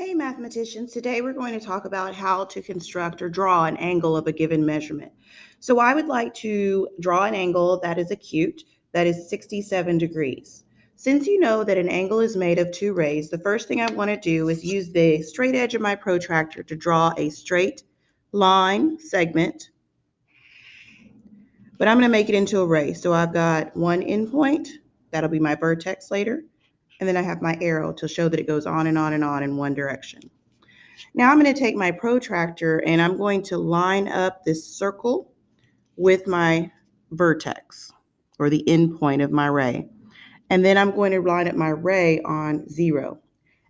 Hey mathematicians, today we're going to talk about how to construct or draw an angle of a given measurement. So I would like to draw an angle that is acute, that is 67 degrees. Since you know that an angle is made of two rays, the first thing I want to do is use the straight edge of my protractor to draw a straight line segment, but I'm going to make it into a ray. So I've got one endpoint, that'll be my vertex later, and then I have my arrow to show that it goes on and on and on in one direction. Now I'm going to take my protractor and I'm going to line up this circle with my vertex or the end point of my ray. And then I'm going to line up my ray on 0.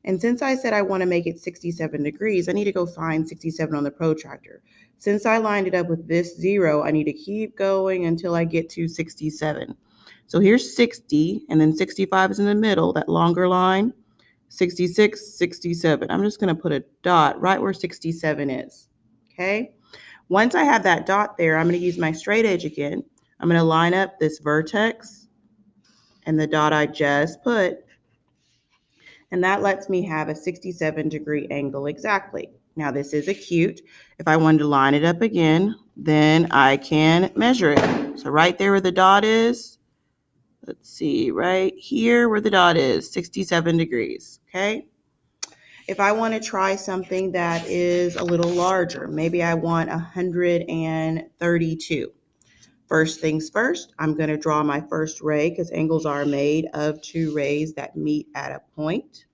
And since I said I want to make it 67 degrees, I need to go find 67 on the protractor. Since I lined it up with this 0, I need to keep going until I get to 67. So here's 60, and then 65 is in the middle, that longer line. 66, 67. I'm just going to put a dot right where 67 is. Okay. Once I have that dot there, I'm going to use my straight edge again. I'm going to line up this vertex and the dot I just put, and that lets me have a 67-degree angle exactly. Now this is acute. If I wanted to line it up again, then I can measure it. So right there where the dot is, let's see, right here where the dot is, 67 degrees, okay? If I want to try something that is a little larger, maybe I want 132. First things first, I'm going to draw my first ray because angles are made of two rays that meet at a point.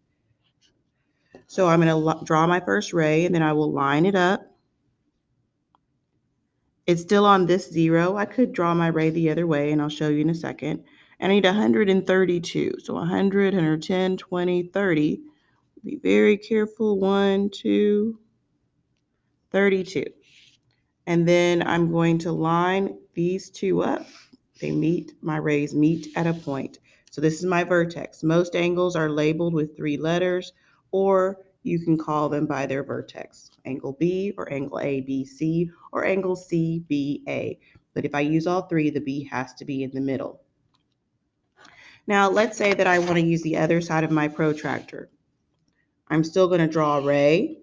So I'm going to draw my first ray and then I will line it up. It's still on this 0. I could draw my ray the other way and I'll show you in a second. And I need 132. So 100, 110, 20, 30. Be very careful. 1, 2, 32. And then I'm going to line these two up. My rays meet at a point. So this is my vertex. Most angles are labeled with 3 letters, or you can call them by their vertex. Angle B or angle ABC or angle CBA. But if I use all 3, the B has to be in the middle. Now let's say that I want to use the other side of my protractor. I'm still going to draw a ray.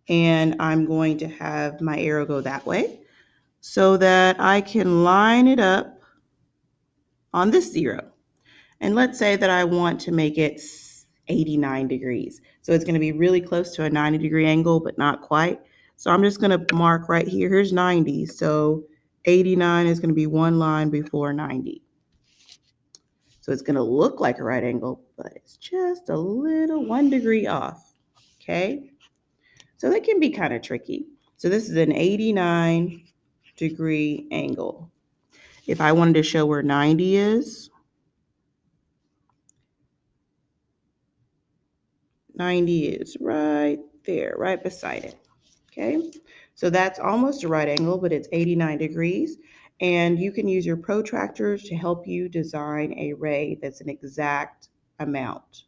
And I'm going to have my arrow go that way so that I can line it up on this 0. And let's say that I want to make it 89 degrees. So it's going to be really close to a 90-degree angle, but not quite. So I'm just going to mark right here. Here's 90. So 89 is going to be one line before 90. So it's going to look like a right angle, but it's just a little 1 degree off. Okay. So that can be kind of tricky. So this is an 89-degree angle. If I wanted to show where 90 is, 90 is right there, right beside it. Okay, so that's almost a right angle, but it's 89 degrees. And you can use your protractors to help you design a ray that's an exact amount.